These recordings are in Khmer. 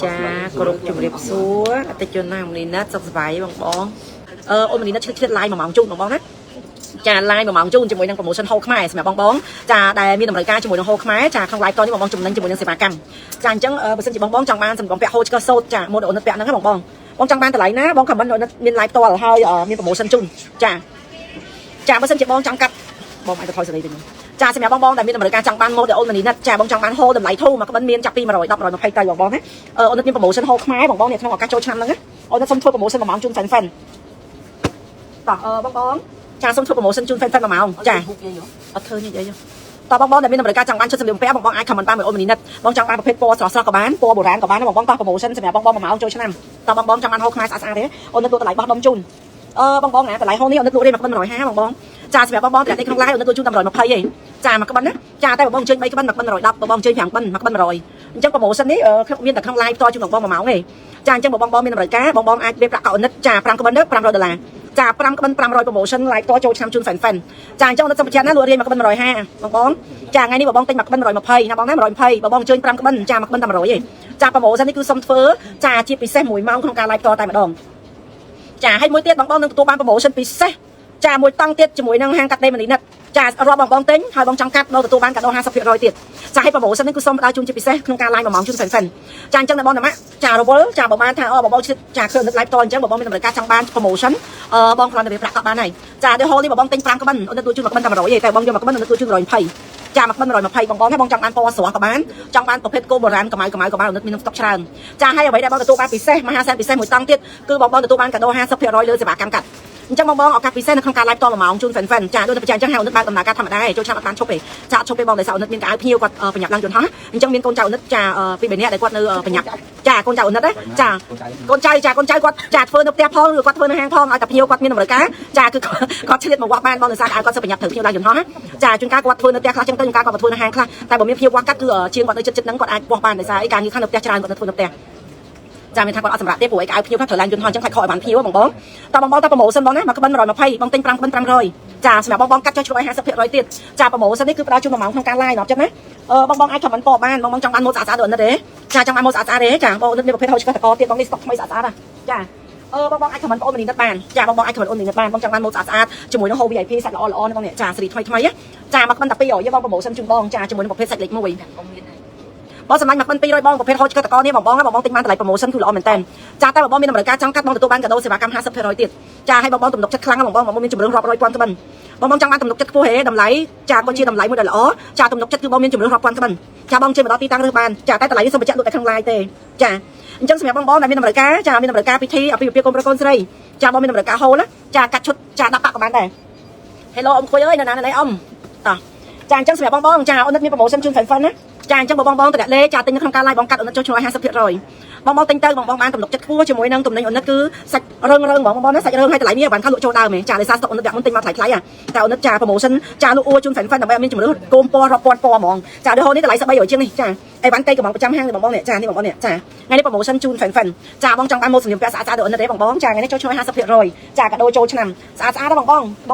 Cha cô đục chụp đẹp xúa tại chỗ nào mình nát sọc vải bằng bón ôi mình nát chết like mà mỏng chung bằng bón hết cha like mà mỏng chung cho mỗi năng promotion hậu khmai mà bong bón cha đại mi đồng đại ca cho mỗi năng hậu khmai cha không like to đi bằng bón chung năng cho mỗi năng sẽ bà cam cha chẳng bữa sinh chỉ bong bón trong ban sản bong bẹt hậu cho sốt cha mua đồ nát bẹt năng các bong bong trong ban từ lấy ná bong cầm bánh rồi miền like to là hơi miền promotion chung cha bữa sinh chỉ bong trong cắt bong ai thôi xử lý được cha sẽ mẹ bong tại miền đồng đại ca trong ban mua để ôn mình nát cha bong trong ban hô đầm lấy thu mà các bánh miền chặt pi mà rồi đọc rồi nó hay tay bong bón hết ôn miền promotion hậu khmai bong bón này không có các chỗ chăn nữa ôn xong thôi promotion mà mỏng chung phần bong bón cha xong thôi promotion chung phần mà mỏng cha thơ như vậyตอนบางๆแต่มีนบริการจังบ้านชุดสลิมแป๊บบางๆไอ้คำมันบ้านเหมือนโอมินินัทบางจังบ้านประเภทโปรสอดกับบ้านโปรโบราณกับบ้านบางๆต่อโปรโมชั่นสมัยบางๆมาเอาโจชนะตอนบางๆจังบ้านเขาคลายสะอาดเลยโอนตัวไหลบ้านดมจุนบางๆนะแต่ไหลห้องนี้โอนตัวได้มาก็มัน150บางๆจ่าสมัยบางๆแต่ในข้างล่างโอนตัวจุนตำรวจมาพายยังจ่ามาก็บ้านนะจ่าแต่บางๆเชิญไปก็บ้านมาก็มัน110บางๆเชิญอย่างบ้านมาก็มัน100จังโปรโมชั่นนี้viênแต่ข้างล่างตัวจุนบางๆมาเอาไงจ่าจังบางๆมีนบริการบางๆไอ้เว็บประกอบนัดจ่าปรังก็บ้านเด้อ$500จ่าปรำก็มัน500โปรโมชั่นไลฟ์ตัวโจชามจุนแฟนจ่าเจ้านักสมัครนั้นรัวเรียนมาก็มัน150บางจ่าไงนี่บางติงมาก็มัน100มาเพย์นะบางนั้น100เพย์บางเชิญปรำก็มันจ่ามาก็มัน100จ่าโปรโมชั่นนี่คือซัมเฟอร์จ่าชีปีเซ่หมวยเมาของการไลฟ์ตัวตายมาดองจ่าให้มวยเตี้ยบางนึงตัวบ้านโปรโมชั่นปีเซ่จ่ามวยตั้งเตี้ยจะมวยนั่งห้างกัดได้มันนี่นัดจ่ารอบางติงให้บางจังกัดเราตัวบ้านกัดเรา50%เตี้ยจ่าให้โปรโมชั่นนี่คือซัมดาวจุนชีปีเซ่ของการไลฟ์มาเมาจุนแฟนจ่าจังในบางนะมะจ่าเราบอลจ่าบางบ้านทางบางจ่าเคยนึกไลฟ์ตัวจังบางมีบริการจังบ้านโปรโมชั่นบางคนจะไปปรักกับบ้านไหนจ่าเดี๋ยวฮอลลี่บางติงปรังกับบ้านอันนั้นตัวจุนกับบ้านทำ100แต่บางยังกับบ้านอันนั้นตัวจุน100เพย์จ่ามาบ้าน100เพย์บางให้บางจังบ้านปอสวกับบ้านจังบ้านประเภทโกโบราณกับไม้อันนั้นมีน้ำตกชานจ่าให้เอาไว้ได้บางตัวบ้านปีเซ่มา500%ปีเซ่หมวยตั้งเตี้ยคือบางตัวบ้านกับโด50%เลยจะบากันกัดจังบางเอาการปีเซ่ในของการไลฟ์ตัวมาของจุนแฟนจ่าโดยประจันจังให้เอานึกบ้านตำนานการทำได้โจชาบ้านชกไปจ่าชกไปบางในเสานึกมีการพิ้วกว่าประหยัดลังจนฮะจังมีคนเจ้านึกจ่าปีแบบนี้ได้กว่าเนื้อประหยัดจ่าคนเจ้านึกได้จ่าคนใจกว่าจ่าเฟิร์นเตี้ยพองหรือกว่าเฟิร์นแห้งพองเอาแต่พิ้วกว่ามีหน่วยการจ่าคือก็เฉลี่ยมาว่าบ้านบางในสายก็จะประหยัดถึงพิ้วได้จนฮะจ่าจนการกว่าเฟิร์นเตี้ยคลาจังต้นการกว่าเฟิร์นแห้งคลาแต่บ่มีพิ้วกว่าก็คือเชียงกว่าในจุดนั้นกว่าว่าบ้านในสายการนี้ข้างเตี้ยจานกว่าเฟิร์นเตี้ยจ่าเป็นทางการสำหรับเตี้ยป่วยกายพิ้วข้างเถลิงจนฮอนจังไข่คอยบางพิ้วบางตอนบางตาโปรโมชั่นบางนะมาก็บัน100มาเพย์บางติงปรังบัน100จ่าสมัยบางกัดช่วย50%ติดจ่าโปรโมชั่นนี่คือประชุมมาของการไล่เนาะใช่ไหมบางไอ้ทำมันปอบ้านบางจังบ้านโมสาเดินนะเด้จ่าจังบ้านโมสาเด้จ่าบางนี่ประเภทเท่าชิคกี้พายติดบางนี่สต็อกไม่สาอ่ะจ่าบางไอ้ทำมันปอมันนี่นัดบ้านจ่าบางไอ้ทำมันโอนนี่นัดบ้านบางจังบ้านโมสาจมูกน้องโฮวีไอพีใส่ละอ่อนบางเนี่ยจ่าสิริทำไมอ่ะจ่ามาบันตับไปหย่อยบางโปรโมชั่นจุ่มบางจ่าจมูกประเภทใส่เล็กมวยบางสมัยมักมันปีร้อยบางประเภทเขาจะตะกอนนี่บางติงมันแต่ไหลโปรโมชั่นคือล้อเหมือนเต้นจ่าแต่บางมีนบริการจังกัดบางตัวบ้านกับโดนเสียบากรรม50%ติดจ่าให้บางตุ่มนกชัดครั้งบางมีจุ่มเรื่องรอบร้อยกวนกันบางจังบ้านตุ่มนกชัดผู้เหดำไหลจ่าคนเชียร์ดำไหลมือเดือดอ๋อจ่าตุ่มนกชัดคือบางมีจุ่มเรื่องรอบกวนกันจ่าบางเชียร์มาต่อตีตั้งเรื่องบ้านจ่าแต่ไหลที่สมบัติดูแต่ข้างลายเตะจ่าจังสมัยบางแต่มีนบริการจ่ามีนบริการพิธีเอาไปเปียกรมประกอบสิจ่าบางมีนบริการโฮละจ่ากัดชุดจ่าดับปากกับบ้านแต่ฮัลโหลอมคุยเอ้ยนานๆไหนอมต่อจ่าจังสมัยบางจ่าเอานัดมีโปรโมชั่นจุ่มแฟนนะจ่าจังบางแต่เละจ่าติงในทางการไล่บางกัดอันนั้นช่วย50%บางติงเตอร์บางบ้านตุ่มนกจัดคู่ช่วยนั่งตุ่มในอันนั้นคือสักเรื่องบางนั้นสักเรื่องให้แต่ไหลเนี่ยบ้านข้าวลุโจดาวเหมือนจ่าเลยซาสตอันนั้นแบบมันติงมาถ่ายคล้ายอ่ะแต่อันนั้นจ่าโปรโมชั่นจ่าลูกอ้วนจุนแฟนแต่แบบมันจุ่มเรื่องโกมปอรอปอมองจ่าเดี๋ยวนี้แต่ไหลสบายอยู่เชียงนี่จ่าไอ้บ้านไกลกับบางประจำห้างบางเนี่ยจ่านี่บางเนี่ยจ่าไงนี่โปรโมชั่นจุนแฟนจ่าบางจังบ้านโมสลิมแปะจ่าเดี๋ยวอันนั้นบางจ่าไงนี่ช่วย50%จ่ากับโดโจชนำแล้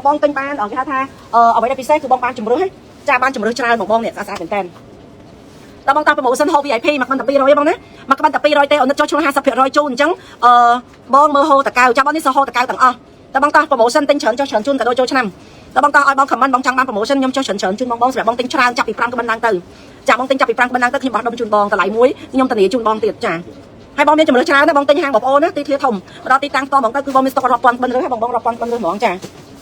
วบางติงบ้านท่าเอาไว้ในพิเศษคือบางจุ่มเรื่องให้จ่าบ้านจุ่มเรื่องชนะบางเนี่ยเป็นแทนตบางตาโปรโมชั่นฮอล VIP มักมันตะปีร้อยบางนะมักมันตะปีร้อยเตะอันนั้นช่วย50%จุนจังบางมือโฮตะเกาจ้าบางนี่โฮตะเกาต่างตบางตาโปรโมชั่นติงเฉินจุนกับโดโจชนำตบางตาบางคำมันบางจังบางโปรโมชั่นยำเฉินจุนบางสำหรับบางติงชรางจับปีปรังกับบันดังตื่นจ่าบางติงจับปีปรังกับบันดังตื่นที่บอกดมจุนบางแต่ไหลมุ้ยยำตะหนีจุนบางติดจ่าให้บางเนี่ยจะเหมือนชนะนะบางติงห่างบอกโอ้นะตีเทียถมเราตีตังตอบางตาคือบางมีสตอกรอปอนบันเรือให้บางรอปอนบันเรือหมองจ่า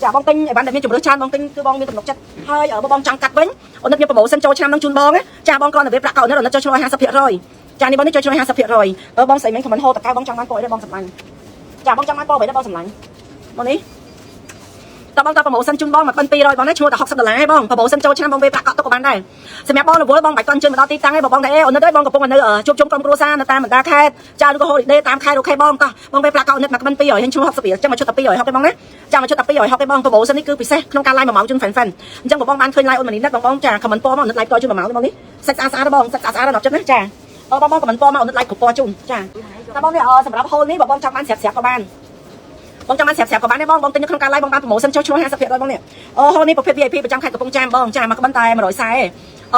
จ่าบางติงไอ้บ้านแต่มีจุดเลือดชาบางติงคือบางมีตำหนักจัดให้บางจังกัดเว้นอันนั้นมีโปรโมชั่นโจชามน้องจุนบางนะจ่าบางกรอนแต่เว็บประกอบนั่นเราจะช่วย50%จ่านี่บางนี่ช่วย50%บางใส่แมงขมันโฮตะกายบางจังมันปล่อยได้บางสำลังจ่าบางจังมันปล่อยได้บางสำลังบางนี้ตบางตาโปรโมชั่นจุนบางมาเป็นปีร้อยบางนั่นช่วยแต่$60ให้บางโปรโมชั่นโจชามบางเว็บประกอบตัวกับบ้านได้สมัยบางเราบางใบต้นจุนมาต่อตีตั้งให้บางได้อันนั้นได้บางกับพวกมันเนื้อชุบกรมครัวซ่าตามเหมือนตาแค่จ่าดูก็โฮได้ตามใครดูใครบางก็บางเว็บประกอบนั่นมาเป็นปีร้อยเห็นช่วย60ปีจะมาช่วยแต่ปีร้อยเขาไปบางนะจ่ามาช่วยแต่ปีร้อยเขาไปบางโปรโมชั่นนี่คือพิเศษโครงการไล่มาเหมาจุนแฟนจังบอกบางบ้านเคยไล่อันนี้นัดบางจ่าขมันปอมาอันนั้นไล่ตัวจุนมาเหมาบางนี้สักอาบางสักอาดอกจังนะจ่าบางกับมันปอมาอันนั้นไล่ขุดปอจุนจ่าแต่บางเนี่ยสำหรับโฮนี้บอกบางจังบ้านเสียบกับบ้านบางจังมันเสียบกับบ้านได้บางติงในโครงการไล่บางบ้านโปรโมชั่นช่วย50%บางเนี่ยโฮนี้ประเภท VIP ประจำใครกับปงแจมบางจ่ามากับบ้านตายมา100ไซส์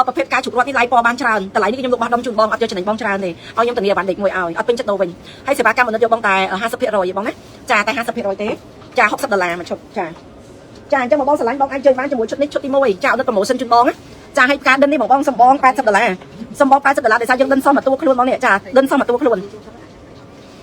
ប្រភេទការជុករត់នេះឡាយពណ៌បានច្រើនតម្លៃនេះខ្ញុំយកបោះដុំជូនបងអត់យកចំណេញបងច្រើនទេឲ្យខ្ញុំធានាបានដេកមួយឲ្យអត់ពេញចិត្តដូរវិញហើយសេវាកម្មអនុយកបងតែ 50% បងណាចាតែ 50% ទេចា$60មួយឈុតចាចាអញ្ចឹងបងស្រឡាញ់បងអាចជួយបានជាមួយឈុតនេះឈុតទី1ចាអត់ promotion ជូនបងណាចាឲ្យការដិននេះបងសំបង$80សំបង$80ដោយសារយើងដិនសោះមកតួខ្លួនបងនេះចាដិនសោះមកតួខ្លួន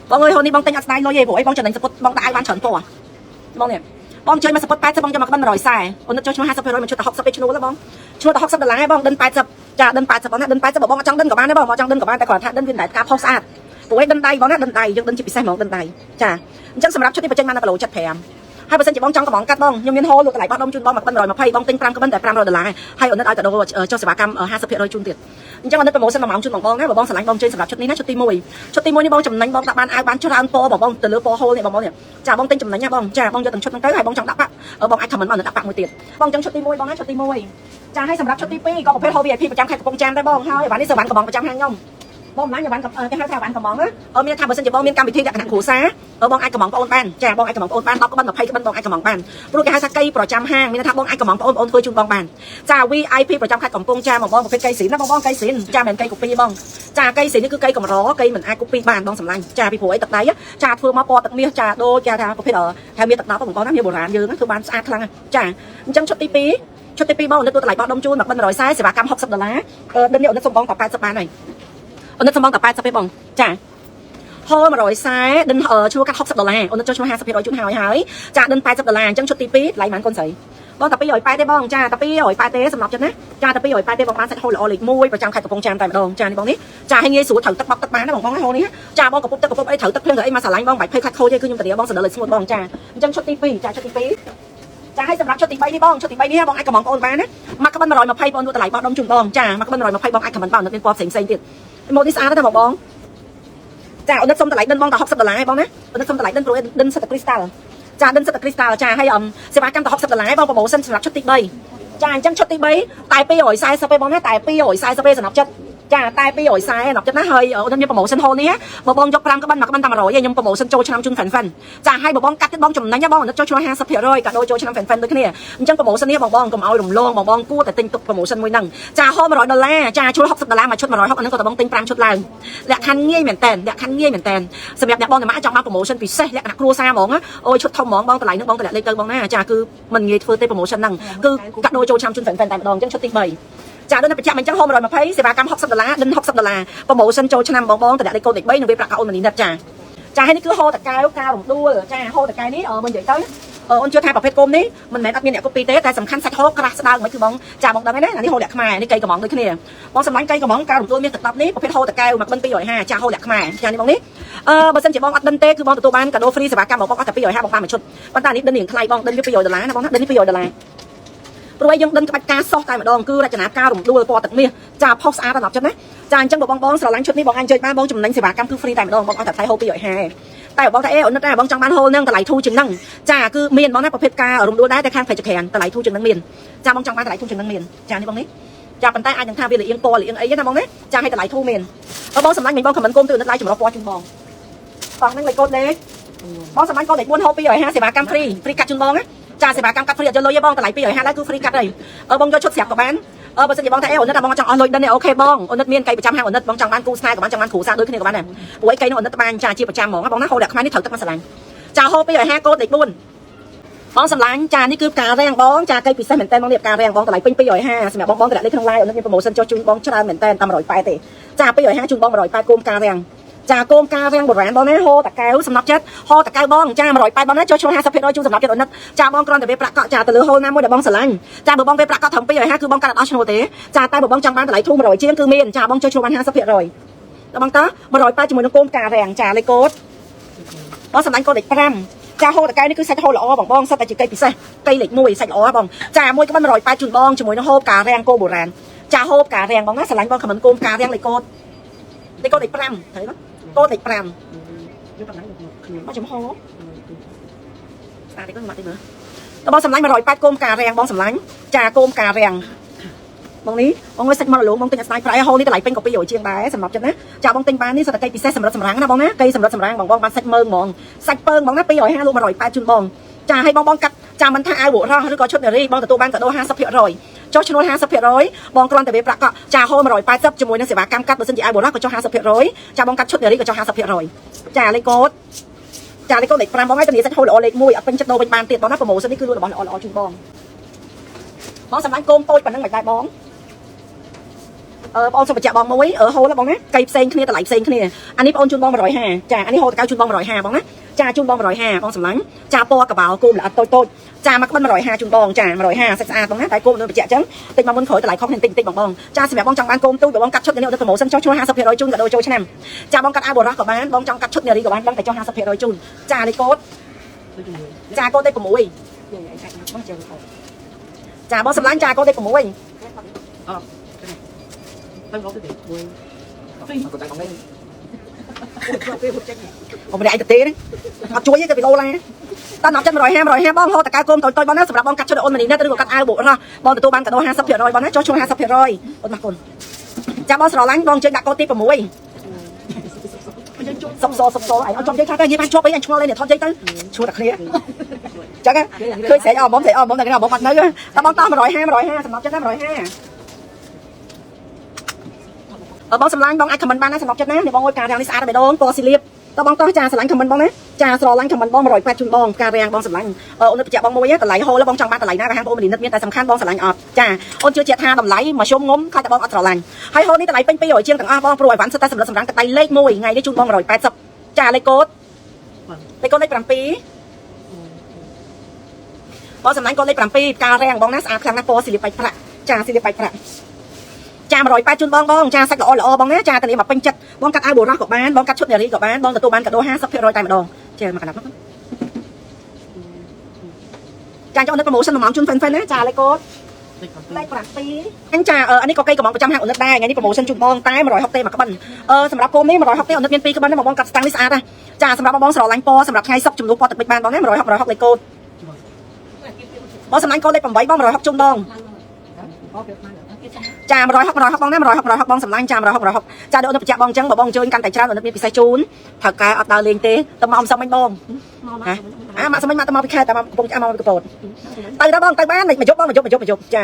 បងអើយហូននេះបងទិញអត់ស្ដាយលុយទេព្រោះអីបងចំណេញសពុតបងដាក់ឲ្យបានច្រើនពណ៌បងនេះបងជួយមកសពុត80បងជួយមកក្បិន140អូនចូលឈ្មោះ50%មកឈុតតែ60ពេលឈ្នួលបងឈ្នួលតែ$60បងដិន80ចាដិន80បងណាដិន80បងអត់ចង់ដិនក៏បានដែរបងមកចង់ដិនក៏បានតែគាត់ថាដិនវាតែការផុសស្អាតព្រោះឯងដិនដៃបងណាដិនដៃយើងដិនជាពិសេសហ្មងដិនដៃចាអញ្ចឹងសម្រាប់ឈុតនេះបញ្ចេញបានដល់គីឡូ75ហើយបើសិនជាបងចង់កំងកាត់បងខ្ញុំមានហូលលក់តម្លៃបោះដុំជូនបងមក$120បងទិញ5ក្បិនតែ$500ហើយអូនឲ្យកាដូចុះសេវាកម្ម 50% ជូនទៀតអញ្ចឹងអូនប្រម៉ូសិន1ម៉ោងជូនបងណាបងស្រឡាញ់បងជួយសម្រាប់ឈុតនេះណាឈុតទី1ឈុតទី1នេះបងចំណេញបងដាក់បានអាវបានច្រើនពណ៌បងទៅលើពណ៌ហូលនេះបងនេះចាបងទិញចំណេញណាបងចាបងយកទាំងឈុតហ្នឹងទៅហើយបងចង់ដាក់ប៉បងអាច comment មកដាក់ប៉មួយទៀតបងអញ្ចឹងឈុតទី1បងណាឈុតទី1ចាហើយសម្រាប់ឈុតទី2ក៏ប្រភេទ ហូល VIP ប្រចាំខេត្តកំពង់ចាមដែរបងហើយបាននេះសវណ្ណកំងប្រចាំហាងខ្ញុំបងណាញ៉ាំបានគេហៅថាបានកំងមានថាបើសិនជាបងមានកម្មវិធីលក្ខណៈគ្រួសារបងអាចកំងបងអូនបានចាបងអាចកំងបងអូនបាន10ក្បិន20ក្បិនបងអាចកំងបានព្រោះគេហៅថាកៃប្រចាំហាងមានថាបងអាចកំងបងអូនធ្វើជូនបងបានចា VIP ប្រចាំខេត្តកំពង់ចាមបងប្រភេទកៃស៊ីនណាបងកៃស៊ីនចាមិនកៃកូពីបងចាកៃស៊ីននេះគឺកៃកម្រកៃមិនអាចកូពីបានបងសម្លាញ់ចាពីព្រោះអីទឹកដៃចាធ្វើមកពណ៌ទឹកមាសចាដូចចាថាប្រភេទថាមានទឹកដប់បងណាមានបុរាណយើងធ្វើបានស្អាតខ្លាំងចាអញ្ចឹងឈុតទី2ឈុតទី2បងអូនទៅតម្លៃបោះដុំជូនមក$140សេវាកម្ម$60ដិននេះអូនសុំបង80បានហើយអូនសុំបងតែ80ទេបងចាហូល140ដិនឈ្នួលកាត់$60អូនចូលឈ្នួល50%ជូនហើយចាដិន$80អញ្ចឹងឈុតទី2ថ្លៃប៉ុន្មានកូនស្រីបងតែ280ទេបងចាតែ280ទេសម្រាប់ចិត្តណាចាតែ280ទេបងបានសាច់ហូលល្អលេខ1ប្រចាំខេត្តកំពង់ចាមតែម្ដងចានេះបងនេះចាឲ្យងាយស្រួលត្រូវទឹកបោកទឹកបានណាបងហូលនេះចាបងកំពុបទឹកកំពុបអីត្រូវទឹកភ្លៀងទៅអីមកស្រឡាញ់បងបាច់ភ័យខ្លាចខូចទេគឺខ្ញុំធានាបងសណ្ដិលឲ្យស្ងួតបងចាអញ្ចឹងឈុតទី2ចាឈុតទី2ចាឲ្យសម្រាប់ឈុតទី3នេះបងឈុតទី3នេះបងអាចកំងបងអូនបានណាមកក្បិន120បងនោះតម្លៃបោះដុំជូនបងចាមកក្បិន120បងអាចខមមិនបងនៅមានពណ៌ផ្សេងទៀតម៉ូតនេះស្អាតទេបងចាអូនសុំតម្លៃដិនបងតែ$60ហើយបងណាអូនសុំតម្លៃដិនព្រោះដិនសិតតែគ្រីស្តាល់ចាដិនសិតតែគ្រីស្តាល់ចាហើយសេវាកម្មតែ$60បងប្រម៉ូសិនសម្រាប់ឈុតទី3ចាអញ្ចឹងឈុតទី3តែ240ទេបងណាតែ240ទេសម្រាប់ចិត្តចាតែ240សម្រាប់ចិត្តណាហើយអូនមានប្រម៉ូសិនហូលនេះបងយក5ក្បិន1ក្បិនតែ100ឯងខ្ញុំប្រម៉ូសិនចូលឆ្នាំជូន fan ចាហើយបងកាត់ទៀតបងចំណេញណាបងអូនចូលឈ្នួល50%កាដូចូលឆ្នាំ fan ដូចគ្នាអញ្ចឹងប្រម៉ូសិននេះបងកុំឲ្យរំលងបងគួរតែទិញទុកប្រម៉ូសិនមួយហ្នឹងចាហូល$100ចាឈ្នួល$60មួយឈុត160អាហ្នឹងក៏តែបងទិញ5ឈុតឡើងលក្ខខណ្ឌងាយមែនតើលក្ខខណ្ឌងាយមែនតើសម្រាប់អ្នកបងតែមកចង់បានប្រម៉ូសិនពិសេសលក្ខណៈគ្រួសារហ្មងអូយឈុតធំហ្មងបងតម្លៃហ្នឹងបងតម្លៃលេខទៅបងណាចាគឺមិនងាយធ្វើទេប្រម៉ូសិនហ្នឹងគឺកាដូចូលឆ្នាំជូន fan តែម្ដងអញ្ចឹងឈុតទី3ចាដូចបញ្ជាក់អញ្ចឹងហូល120សេវាកម្ម$60ដិន$60ប្រម៉ូសិនចូលឆ្នាំបងតម្លៃលេខកូដលេខ3នឹងវាប្រាក់កោអូនមនីនិតចាហើយនេះគឺហូលតកែវការរំដួលចាហូលតកែនេះមើលនិយាយទៅអូនជឿថាប្រភេទគុំនេះមិនមែនអត់មានអ្នកកូពីទេតែសំខាន់សាច់ហូលក្រាស់ស្ដើងមិនគឺបងចាបងដឹងហើយណានេះហូលលក្ខខ្មែរនេះកៃកំងដូចគ្នាបងសម្លាញ់កៃកំងការរំដួលមានទឹក10នេះប្រភេទហូលតកែវមកបិន250ចាហូលលក្ខខ្មែរចានេះបងនេះបើសិនជាបងអត់ដិនទេគឺបងទទួលបានកាដូហ្វ្រីសេវាកម្មបងអត់តែ250បងបានមួយឈុតប៉ុន្តែនេះដិនរៀងថ្លៃបងដិនវា$200ណាបងណាដិននេះ$200ព្រោះឯងយើងដិនក្បាច់ការសោះតែម្ដងគឺរចនាការរំដួលពណ៌ទឹកមាសចាផុសស្អាតដល់ចិត្តណាចាអញ្ចឹងបងស្រឡាញ់ឈុតនេះបងអាចជួយបានបងចំណេញសេវាកម្មគឺហ្វ្រីតែម្ដងបងអត់តែថ្លៃហូល250តែបងថាអូនតែបងចង់បានហូលហ្នឹងតម្លៃធូរជាងហ្នឹងចាគឺមានបងណាប្រភេទការរំដួលដែរតែខាងផ្នែកចក្រានតម្លៃធូរជាងហ្នឹងមានចាបងចង់បានតម្លៃធូរជាងហ្នឹងមានចានេះបងនេះចាប៉ុន្តែអាចនឹងថាវាលៀងពណ៌លៀងអីណាបងណាចាឲ្យតម្លៃធូរមានបងសម្លាញ់មិនបងខមមិនគុំទៅតម្លៃចម្រុះពណ៌ជូនបងហ្នឹងលេខកូដលេខបងសម្លាញ់កូដលេខ4ហូល250សេវាកម្មហ្វ្រីកាត់ជូនបងណាចាសេវាកម្មកាត់ហ្វ្រីអត់យកលុយទេបងតម្លៃ250ដែរគឺហ្វ្រីកាត់ហើយបងយកឈុតស្រាប់ក៏បានបើសិនជាបងថាអូនតែបងចង់អស់លុយដិនទេអូខេបងអូនមានកៃប្រចាំហាងអូនបងចង់បានគូស្នេហ៍ក៏បានចង់បានគ្រូសាដូចគ្នាក៏បានដែរព្រោះឯកៃនោះអូនបានចាជាប្រចាំហ្មងបងណាហូលដាក់ខ្មែរនេះត្រូវទឹកមកស្រឡាញ់ចាហូល250កូដលេខ4បងសម្លាញ់ចានេះគឺការរាំងបងចាកៃពិសេសមែនតើបងនេះការរាំងបងតម្លៃពេញ250សម្រាប់បងតម្លៃលេខក្នុង LINE អូនមានប្រូម៉ូសិនចុះជូនបងច្រើនមែនតើតាម180ទេចា250ជូនបង180គោមការរាំងចាគោមការរាំងបុរាណបងណាហូតកែវសំណប់ចិត្តហូតកែវបងចា180បងណាចូលឈ្នួល50%ជូនសំណប់ចិត្តអូនចាបងគ្រាន់តែវាប្រាក់កក់ចាទៅលើហូលណាមួយដែលបងស្រឡាញ់ចាបើបងវាប្រាក់កក់ត្រឹម250គឺបងកាត់អត់ឈ្នួលទេចាតែបើបងចង់បានតម្លៃធូរ100ជាងគឺមានចាបងចូលឈ្នួលបាន50%ដល់បងតើ180ជាមួយនឹងគោមការរាំងចាលេខកូដបងសម្លាញ់កូដលេខ5ចាហូតកែវនេះគឺសាច់ហូលល្អបងសិតតែជាកៃពិសេសកៃលេខ1សាច់ល្អបងចាមួយក្បិន180ជូនបងជាមួយនឹងហូបការរាំងគោបុរាណចាហូបការរាំងបងណាស្រឡាញ់បងខមមិនគោមការរាំងលេខកូដលេខ5ឃើញទេកូដលេខ5យកប៉ុណ្ណឹងមកចំហស្អាតទេគាត់មកទីមើលតើបងសម្លាញ់180គោមការរាំងបងសម្លាញ់ចាគោមការរាំងបងនេះបងឲ្យសាច់មកលងបងទិញអាស្ដាយប្រៃហូលនេះតម្លៃពេញក៏200ជាងដែរសម្រាប់ចិត្តណាចាបងទិញបាននេះសតកៃពិសេសសម្រាប់សម្រាំងណាបងណាកៃសម្រាប់សម្រាំងបងបានសាច់មើងហ្មងសាច់ពើងបងណា250លោក180ជូនបងចាឲ្យបងកាត់ចាមិនថាអាវបុរសឬក៏ឈុតនារីបងទទួលបានកាដូ50%ច ចុះឈ្នួល 50% បងគ្រាន់តែវាប្រាក់កក់ចាហូរ180ជាមួយនឹងសេវាកម្មកាត់បើសិនជាអាយបុរសក៏ចុះ 50% ចាបងកាត់ឈុតនារីក៏ចុះ 50% ចាលេខកូដចាលេខកូដលេខ5បងឲ្យធានាសាច់ហូរល្អលេខ1អត់ពេញចិត្តដូរវិញបានទៀតបងណាប្រូម៉ូសិននេះគឺលក់របស់ល្អជូនបងសម្រាប់គោមតូចប៉ុណ្ណឹងមិនដែរបងបងសុំបញ្ជាក់បងមួយហូរបងណាកៃផ្សេងគ្នាតម្លៃផ្សេងគ្នាអានេះបងជូនបង150ចាអានេះហូរតកៅជូនបង150បងណាចាជូនបង150បងសម្លាញ់ចាពណ៌កបោគោមល្អិតតូចចាមកក្បិន150ជូនបងចា150សាច់ស្អាតបងណាតែគោមនៅបញ្ជាក់អញ្ចឹងតិចមកមុនក្រោយតម្លៃខុសគ្នាតិចបងចាសម្រាប់បងចង់បានគោមទូចបងកាត់ឈុតនារីអត់ប្រូម៉ូសិនចុះឈ្នួល 50% ជូនកាដូចូលឆ្នាំចាបងកាត់អាវបុរសក៏បានបងចង់កាត់ឈុតនារីក៏បានបងតែចុះ 50% ជូនចាលេខកូដចាកូដលេខ6ចាបងសម្លាញ់ចាកូដលេខ6អូទៅរកទៅមួយមកតែបងនេះអូម្នាក់ឯងទៅទេអត់ជួយទេទៅវីដេអូឡាតាមដល់ចិត្ត150បងហូរតកៅគោមតូចបងណាសម្រាប់បងកាត់ឈុតអូនមនីណាឬក៏កាត់អាវបុរសបងទទួលបានកាដូ 50% បងណាចុះឈ្នួល 50% អូនមកគុណចាំបងស្រឡាញ់បងជើងដាក់កូដទី6សុំសឯងអត់ចំជ័យថាទៅនិយាយបានជាប់អីអញឆ្ងល់លេងថតជ័យទៅឈួរតែគ្នាចឹងឃើញស្រែកអមតែគ្នាបងអត់នៅតែបងតោះ150សម្រាប់ចិត្តណា150បងសម្លាញ់បងអាចខមមិនបានណាសម្រាប់ចិត្តណាបងអើយការរាំងនេះស្អាតតែម្ដងពណ៌ស៊ីលៀបតើបងតោះចាស្រឡាញ់ខមមិនបងណាចាស្រឡាញ់ខមមិនបង180ជូនបងការរាំងបងសម្លាញ់អូនបញ្ជាក់បងមួយតម្លៃហូលបងចង់បានតម្លៃណាក៏ហាងបងមនីនិតមានតែសំខាន់បងស្រឡាញ់អត់ចាអូនជឿជាក់ថាតម្លៃមកជុំងុំខ្លាចតែបងអត់ស្រឡាញ់ហើយហូលនេះតម្លៃពេញ200ជាងទាំងអស់បងព្រោះអីវ៉ាន់សិតតែសម្រាប់សម្រាប់កដៃលេខ1ថ្ងៃនេះជូនបង180ចាលេខកូដលេខ7បងសម្លាញ់កូដលេខ7ការរាំងបងណាស្អាតខ្លាំងណាស់ពណ៌ស៊ីលៀបបាច់ប្រាក់ចាស៊ីលៀបបាច់ប្រាក់ចា180ជូនបងចាសាច់ល្អបងណាចាតានេះមកពេញចិត្តបងកាត់អាវបុរសក៏បានបងកាត់ឈុតនារីក៏បានបងទទួលបានកាដូ 50% តែម្ដងចាមកកណ្ដាប់ចាចូលនៅប្រូម៉ូសិន1ម៉ោងជូនហ្វិនណាចាលេខកូដលេខ7អញ្ចាអានេះក៏កៃកំងប្រចាំហាងអនុតដែរថ្ងៃនេះប្រូម៉ូសិនជូនបងតែ160ទេមកក្បិនសម្រាប់គោមនេះ160ទេអនុតមាន2ក្បិនណាបងកាត់ស្តាំងនេះស្អាតណាចាសម្រាប់បងស្រឡាញ់ពណ៌សម្រាប់ថ្ងៃសុកជំនួសពណ៌ទឹកពេជ្របានបងណា160លេខកូដបងសម្លាញ់កូដលេខ8បង160ជូនបងចា160បងណា160បងសម្លាញ់ចា160ចាដូចអនុបញ្ជាក់បងអញ្ចឹងបងអញ្ជើញកាន់តែច្រើនអនុមានពិសេសជូនថៅកែអត់ដើរលេងទេទៅមកអំសំមិញបងម៉ាក់សំមិញម៉ាក់ទៅមកពីខេត្តតែមកកំពង់ចាស់មកពីកពតទៅដល់បងទៅបានមកយប់បងមកយប់ចា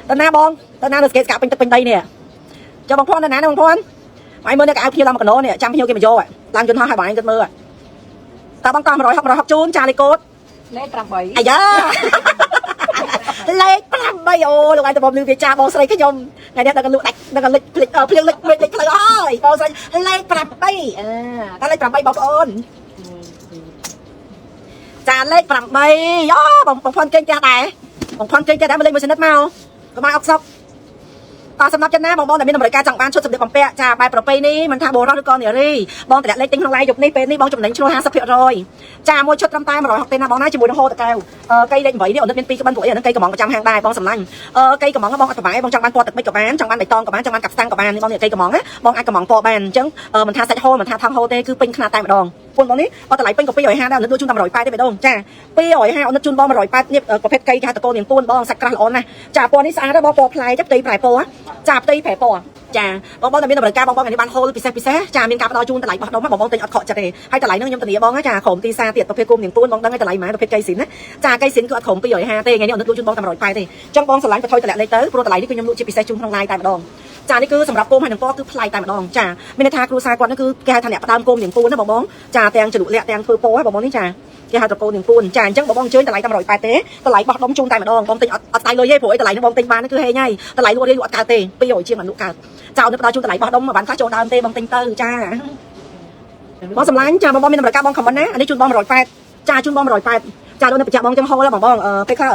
ទៅណាបងទៅណានៅស្កេតស្កាពេញទឹកពេញដីនេះចាំបងភ័ណ្ឌទៅណាបងភ័ណ្ឌហើយមើលនៅកៅភ្ញៀវឡើងមកកណោនេះចាំភ្ញៀវគេមកយកឡើងយន្តហោះឲ្យបងគិតមើលតើបងតោះ160ជូនចាលេខកូដលេខ8អាយ៉ាលេខ8អូលោកឯងទៅបងលឺវាចាបងស្រីខ្ញុំថ្ងៃនេះដល់កលក់ដាច់ដល់កលិចភ្លេចភ្លៀងលេខផ្លូវហើយបងស្រីលេខ8តើលេខ8បងប្អូនចាលេខ8អូបងផាន់គេងផ្ទះដែរបងផាន់គេងផ្ទះដែរមកលេខមួយសនិតមកកុំឲ្យអុកសុកតើសម្រាប់ចិត្តណាបងដែលមានតម្រូវការចង់បានឈុតសម្លៀកបំពាក់ចាបែបប្រពៃណីមិនថាបុរសឬក៏នារីបងតម្លាក់លេខទិញក្នុងឡាយយប់នេះពេលនេះបងចំណេញឈ្នួល 50% ចាមួយឈុតត្រឹមតែ160ទេណាបងណាជាមួយនឹងហូរតកៅកៃលេខ8នេះអត់មាន2ក្បិនពួកអីអាហ្នឹងកៃកំងប្រចាំហាងដែរបងសម្លាញ់កៃកំងបងអត់ប្របាយបងចង់បានពណ៌ទឹកប៊ិចក៏បានចង់បានបៃតងក៏បានចង់បានកាប់ស្តាំងក៏បានបងនេះកៃកំងណាបងអាចកំងពណ៌បានអញ្ចឹងមិនថាសាច់ហូរមិនថាថងហូរទេគឺពេញខ្នាតតែម្ដងពួនបងនេះអត់តម្លៃពេញក៏250ដែរអនុជូនតែ180ទេបេដងចា250អនុជូនបង180នេះប្រភេទកៃគេហៅតកូននាងពួនបងសាច់ក្រាស់ល្អណាស់ចាពណ៌នេះស្អាតបងពណ៌ផ្លែចាផ្ទៃប្រែពណ៌ចាផ្ទៃប្រែពណ៌ចាបងតែមានតម្រូវការបងនេះបានហូលពិសេសចាមានការផ្ដល់ជូនតម្លៃបោះដុំបងទិញអត់ខកចិត្តទេហើយតម្លៃហ្នឹងខ្ញុំធានាបងចាក្រុមទីសាទៀតប្រភេទគុំនាងពួនបងដឹងហើយតម្លៃម៉ែប្រភេទកៃស៊ីនណាចាកៃស៊ីនគឺអត់ក្រុម250ទេថ្ងៃនេះអនុជូនបងតែ180ទេចឹងបងស្រឡាញ់ទៅថយតម្លាក់លេខទៅព្រោះតម្លៃនេះគឺខ្ញុំលក់ជាពិសេសជូនក្នុងឡាយតែម្ដងចានេះគឺសម្រាប់គោមហើយនឹងពណ៌គឺប្លែកតែម្ដងចាមានន័យថាគ្រូសាគាត់នេះគឺគេហៅថាអ្នកផ្ដើមគោមនាងពួនណាបងចាទាំងជ្រលក់លាក់ទាំងធ្វើពណ៌បងនេះចាគេហៅតកូននាងពួនចាអញ្ចឹងបងអញ្ជើញតម្លៃតែ180ទេតម្លៃបោះដុំជូនតែម្ដងបងទិញអត់ស្ដាយលុយទេព្រោះឯតម្លៃនេះបងទិញបានគឺហេងហើយតម្លៃលក់រៀលលក់អត់កើតទេ200ជាងមិនលក់កើតចាអត់ផ្ដល់ជូនតម្លៃបោះដុំមិនបានខ្លះចូលដើមទេបងទិញទៅចាបងសម្លាញ់ចាបងមានតម្រូវការបងខមមិនណាអានេះជូនបង180ចាជូនបង180ចាដូចនៅបញ្ជាក់បងចឹងហូលបងពេលខ្ល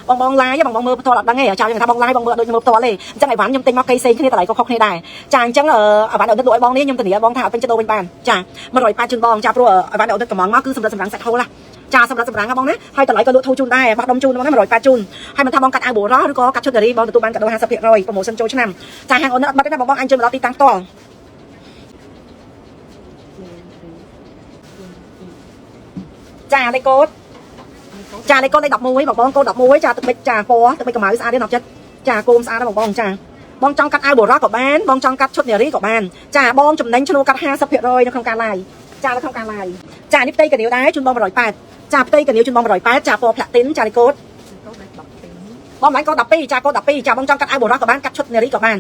ះបងឡាយបងមើលផ្ទាល់អត់ដឹងទេចៅយើងថាបងឡាយបងមើលដូចមើលផ្ទាល់ទេអញ្ចឹងអីវ៉ាន់ខ្ញុំទិញមកកៃសេគ្នាតម្លៃក៏ខុសគ្នាដែរចាអញ្ចឹងអីវ៉ាន់អត់លក់ឲ្យបងនេះខ្ញុំធានាបងថាអត់ពេញចិត្តដូរវិញបានចា180ជូនបងចាព្រោះអីវ៉ាន់អត់កំងមកគឺសម្រាប់សម្រាំងសាច់ហូលណាចាសម្រាប់សម្រាំងបងណាហើយតម្លៃក៏លក់ធូរជូនដែរបោះដុំជូនបងណា180ជូនហើយមិនថាបងកាត់អាវបុរសឬក៏កាត់ឈុតនារីបងទទួលបានកាដូ 50% ប្រូម៉ូសិនចូលឆ្នាំចាហាងអូនអត់បាត់ទេណាបងអញជើញមកដល់ទីតាំងផ្ទាល់ចាលេខកូដចាលេខកូដលេខ11បងកូដ11ចាទឹកប៊ិចចាពណ៌ទឹកប៊ិចកម្ៅស្អាតទេដល់ចិត្តចាគោមស្អាតណាបងចាបងចង់កាត់អាវបុរសក៏បានបងចង់កាត់ឈុតនារីក៏បានចាបងចំណេញឈ្នួលកាត់ 50% នៅក្នុងការឡាយចានៅក្នុងការឡាយចានេះផ្ទៃកណ្ដៀវដែរជូនបង180ចាផ្ទៃកណ្ដៀវជូនបង180ចាពណ៌ផ្លាទីនចាលេខកូដ បងមិនក៏12ចាកូន12ចាបងចង់កាត់អាវបុរសក៏បានកាត់ឈុតនារីក៏បាន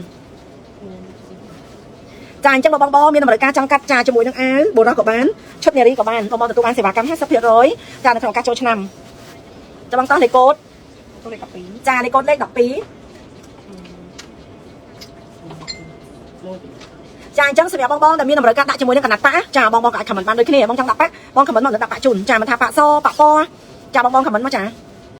ចាអញ្ចឹងបងមានតម្រូវការចង់កាត់ចាជាមួយនឹងអាវបុរសក៏បានឈុតនារីក៏បានបងទទួលបានសេវាកម្ម 50% ចានៅក្នុងឱកាសចូលឆ្នាំចាបងតោះលេខកូដលេខ12ចាលេខកូដលេខ12ចាអញ្ចឹងសម្រាប់បងដែលមានតម្រូវការដាក់ជាមួយនឹងកណាត់ប៉ាចាបងក៏អាចខមមិនបានដូចគ្នាបងចង់ដាក់ប៉ាបងខមមិនមកដាក់ប៉ាជូនចាមិនថាប៉ាសប៉ាពណ៌ចាបងខមមិនមកចា